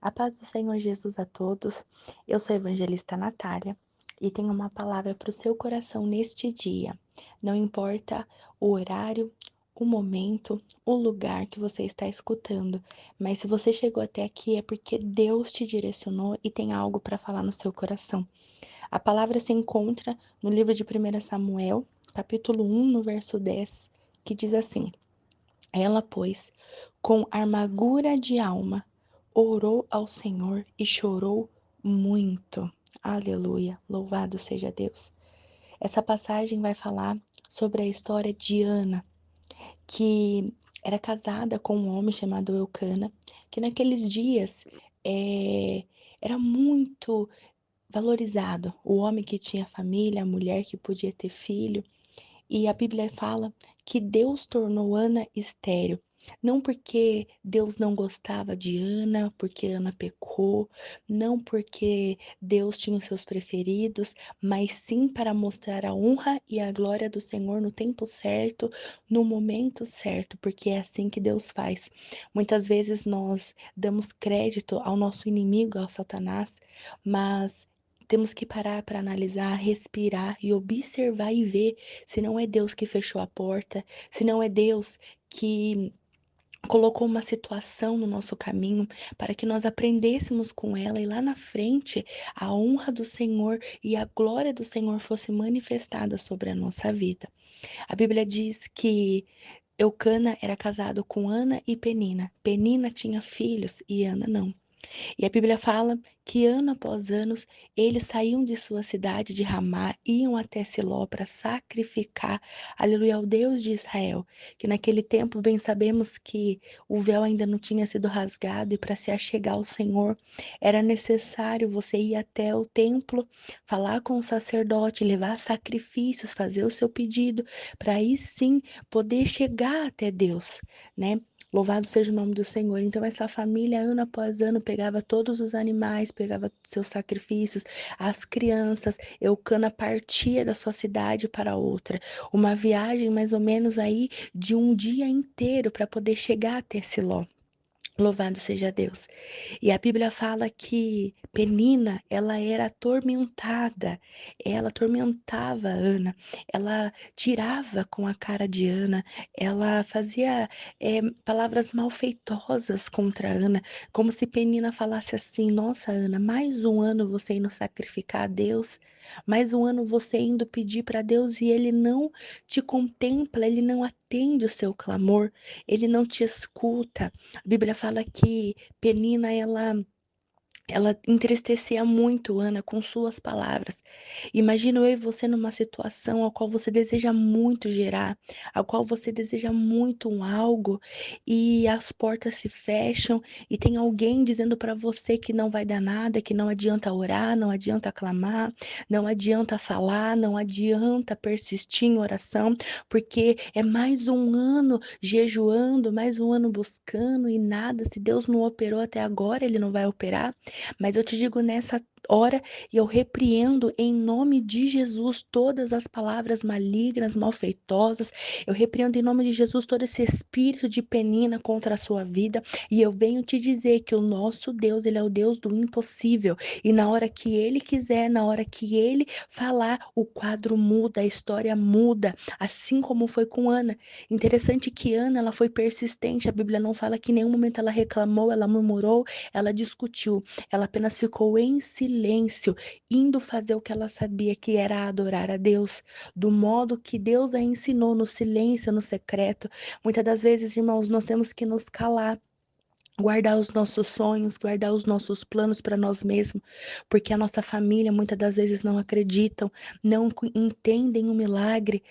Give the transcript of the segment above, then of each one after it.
A paz do Senhor Jesus a todos. Eu sou a evangelista Natália e tenho uma palavra para o seu coração neste dia. Não importa o horário, o momento, o lugar que você está escutando, mas se você chegou até aqui é porque Deus te direcionou e tem algo para falar no seu coração. A palavra se encontra no livro de 1 Samuel, capítulo 1, no verso 10, que diz assim: Ela, pois, com amargura de alma, orou ao Senhor e chorou muito. Aleluia, louvado seja Deus. Essa passagem vai falar sobre a história de Ana, que era casada com um homem chamado Eucana, que naqueles dias era muito valorizado. O homem que tinha família, a mulher que podia ter filho. E a Bíblia fala que Deus tornou Ana estéril. Não porque Deus não gostava de Ana, porque Ana pecou, não porque Deus tinha os seus preferidos, mas sim para mostrar a honra e a glória do Senhor no tempo certo, no momento certo, porque é assim que Deus faz. Muitas vezes nós damos crédito ao nosso inimigo, ao Satanás, mas temos que parar para analisar, respirar e observar e ver se não é Deus que fechou a porta, se não é Deus que colocou uma situação no nosso caminho para que nós aprendêssemos com ela e lá na frente a honra do Senhor e a glória do Senhor fosse manifestada sobre a nossa vida. A Bíblia diz que Eucana era casado com Ana e Penina. Penina tinha filhos e Ana não. E a Bíblia fala que ano após ano eles saíam de sua cidade de Ramá, iam até Siló para sacrificar, aleluia, ao Deus de Israel. Que naquele tempo bem sabemos que o véu ainda não tinha sido rasgado e para se achegar ao Senhor era necessário você ir até o templo, falar com o sacerdote, levar sacrifícios, fazer o seu pedido, para aí sim poder chegar até Deus, né? Louvado seja o nome do Senhor. Então, essa família, ano após ano, pegava todos os animais, pegava seus sacrifícios, as crianças. Eucana partia da sua cidade para outra. Uma viagem mais ou menos aí de um dia inteiro para poder chegar até Siló. Louvado seja Deus. E a Bíblia fala que Penina, ela era atormentada, ela atormentava Ana, ela tirava com a cara de Ana, ela fazia palavras malfeitosas contra Ana, como se Penina falasse assim: Nossa, Ana, mais um ano você indo sacrificar a Deus, mais um ano você indo pedir para Deus e ele não te contempla, ele não atende o seu clamor, ele não te escuta. A Bíblia fala que Penina, ela entristecia muito Ana com suas palavras. Imagino eu e você numa situação a qual você deseja muito gerar, a qual você deseja muito um algo e as portas se fecham e tem alguém dizendo para você que não vai dar nada, que não adianta orar, não adianta clamar, não adianta falar, não adianta persistir em oração, porque é mais um ano jejuando, mais um ano buscando e nada. Se Deus não operou até agora, ele não vai operar. Mas eu te digo nessa hora e eu repreendo em nome de Jesus todas as palavras malignas, malfeitosas. Eu repreendo em nome de Jesus todo esse espírito de penina contra a sua vida. E eu venho te dizer que o nosso Deus, ele é o Deus do impossível. E na hora que ele quiser, na hora que ele falar, o quadro muda, a história muda. Assim como foi com Ana. Interessante que Ana, ela foi persistente. A Bíblia não fala que em nenhum momento ela reclamou, ela murmurou, ela discutiu. Ela apenas ficou em silêncio, indo fazer o que ela sabia que era adorar a Deus, do modo que Deus a ensinou, no silêncio, no secreto. Muitas das vezes, irmãos, nós temos que nos calar, guardar os nossos sonhos, guardar os nossos planos para nós mesmos, porque a nossa família muitas das vezes não acreditam, não entendem o milagre,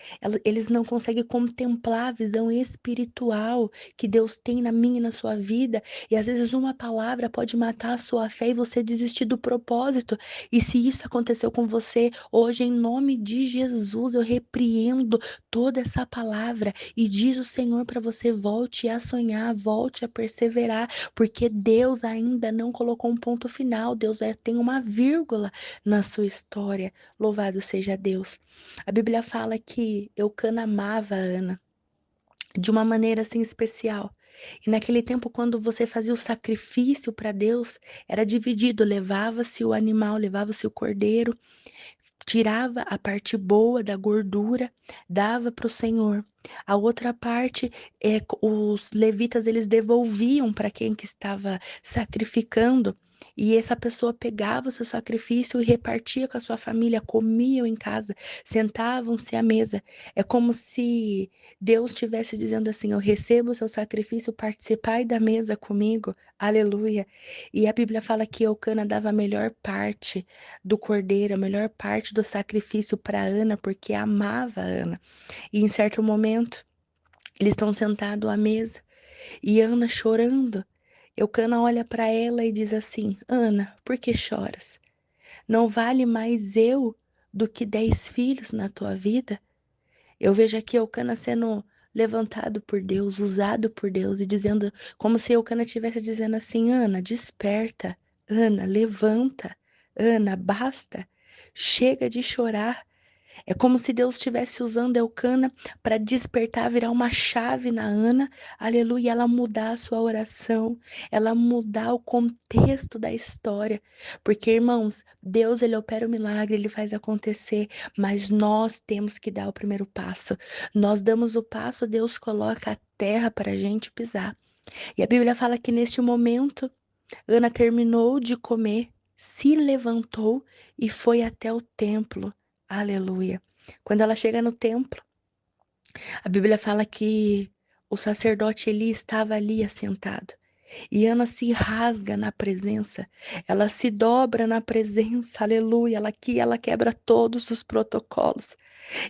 eles não conseguem contemplar a visão espiritual que Deus tem na minha e na sua vida, e às vezes uma palavra pode matar a sua fé e você desistir do propósito. E se isso aconteceu com você, hoje, em nome de Jesus, eu repreendo toda essa palavra e diz o Senhor para você: volte a sonhar, volte a perseverar, porque Deus ainda não colocou um ponto final, Deus tem uma vírgula na sua história. Louvado seja Deus. A Bíblia fala que Eucana amava a Ana de uma maneira assim especial. E naquele tempo, quando você fazia o sacrifício para Deus, era dividido, levava-se o animal, levava-se o cordeiro, tirava a parte boa da gordura, dava para o Senhor. A outra parte, os levitas eles devolviam para quem que estava sacrificando. E essa pessoa pegava o seu sacrifício e repartia com a sua família, comiam em casa, sentavam-se à mesa. É como se Deus estivesse dizendo assim: eu recebo o seu sacrifício, participai da mesa comigo. Aleluia. E a Bíblia fala que Eucana dava a melhor parte do cordeiro, a melhor parte do sacrifício para Ana, porque amava Ana. E em certo momento, eles estão sentados à mesa e Ana chorando. Eucana olha para ela e diz assim: Ana, por que choras? Não vale mais eu do que 10 filhos na tua vida? Eu vejo aqui Eucana sendo levantado por Deus, usado por Deus e dizendo, como se Eucana estivesse dizendo assim: Ana, desperta, Ana, levanta, Ana, basta, chega de chorar. É como se Deus estivesse usando Eucana para despertar, virar uma chave na Ana, aleluia, ela mudar a sua oração, ela mudar o contexto da história. Porque, irmãos, Deus, ele opera o milagre, ele faz acontecer, mas nós temos que dar o primeiro passo. Nós damos o passo, Deus coloca a terra para a gente pisar. E a Bíblia fala que neste momento, Ana terminou de comer, se levantou e foi até o templo. Aleluia. Quando ela chega no templo, a Bíblia fala que o sacerdote Eli estava ali assentado. E Ana se rasga na presença, ela se dobra na presença, aleluia. Ela quebra todos os protocolos.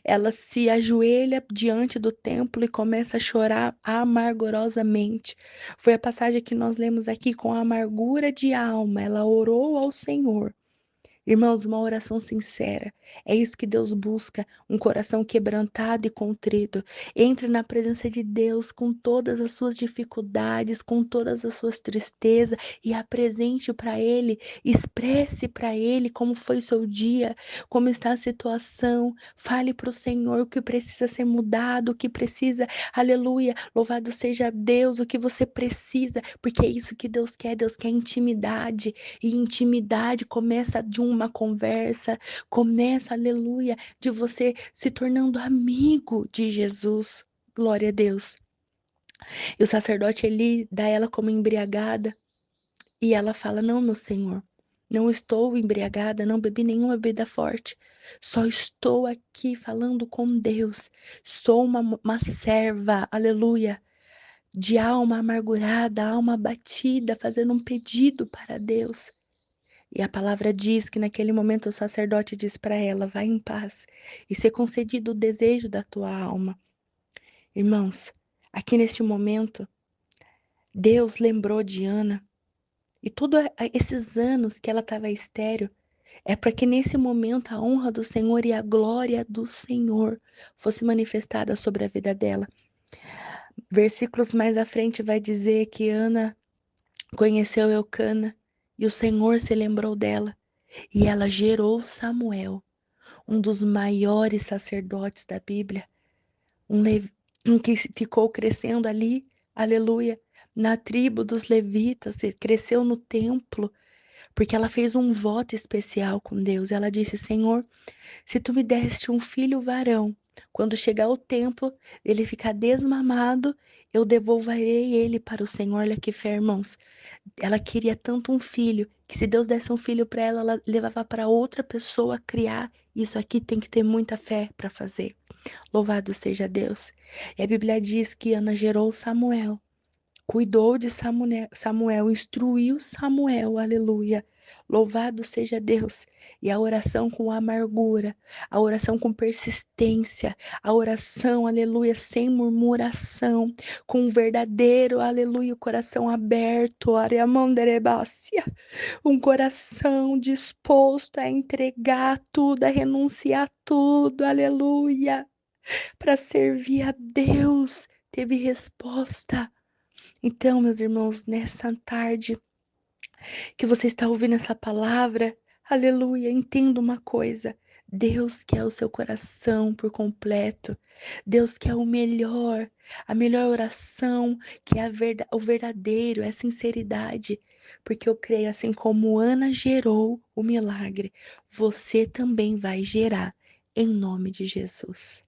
Ela se ajoelha diante do templo e começa a chorar amargurosamente. Foi a passagem que nós lemos aqui com amargura de alma. Ela orou ao Senhor. Irmãos, uma oração sincera. É isso que Deus busca, um coração quebrantado e contrito. Entre na presença de Deus com todas as suas dificuldades, com todas as suas tristezas e apresente para Ele, expresse para Ele como foi o seu dia, como está a situação. Fale para o Senhor o que precisa ser mudado, o que precisa, aleluia, louvado seja Deus, o que você precisa, porque é isso que Deus quer. Deus quer intimidade. E intimidade começa de uma conversa, começa, aleluia, de você se tornando amigo de Jesus. Glória a Deus. E o sacerdote ele dá ela como embriagada e ela fala: Não, meu senhor, não estou embriagada, não bebi nenhuma bebida forte. Só estou aqui falando com Deus. Sou uma serva, aleluia, de alma amargurada, alma abatida, fazendo um pedido para Deus. E a palavra diz que naquele momento o sacerdote diz para ela: vai em paz e ser concedido o desejo da tua alma. Irmãos, aqui neste momento, Deus lembrou de Ana e todos esses anos que ela estava estéril é para que nesse momento a honra do Senhor e a glória do Senhor fosse manifestada sobre a vida dela. Versículos mais à frente vai dizer que Ana conheceu Eucana e o Senhor se lembrou dela e ela gerou Samuel, um dos maiores sacerdotes da Bíblia, um que ficou crescendo ali, aleluia, na tribo dos levitas, cresceu no templo, porque ela fez um voto especial com Deus. Ela disse: Senhor, se tu me deste um filho varão, quando chegar o tempo ele ficar desmamado, eu devolverei ele para o Senhor. Olha que fé, irmãos. Ela queria tanto um filho, que se Deus desse um filho para ela, ela levava para outra pessoa criar. Isso aqui tem que ter muita fé para fazer. Louvado seja Deus. E a Bíblia diz que Ana gerou Samuel, cuidou de Samuel, instruiu Samuel, aleluia. Louvado seja Deus. E a oração com amargura, a oração com persistência, a oração, aleluia, sem murmuração, com um verdadeiro, aleluia, coração aberto, areamanderebácia, um coração disposto a entregar tudo, a renunciar tudo, aleluia, para servir a Deus, teve resposta. Então, meus irmãos, nessa tarde que você está ouvindo essa palavra, aleluia, entenda uma coisa. Deus quer o seu coração por completo. Deus quer o melhor, a melhor oração, que é o verdadeiro, é a sinceridade. Porque eu creio, assim como Ana gerou o milagre, você também vai gerar, em nome de Jesus.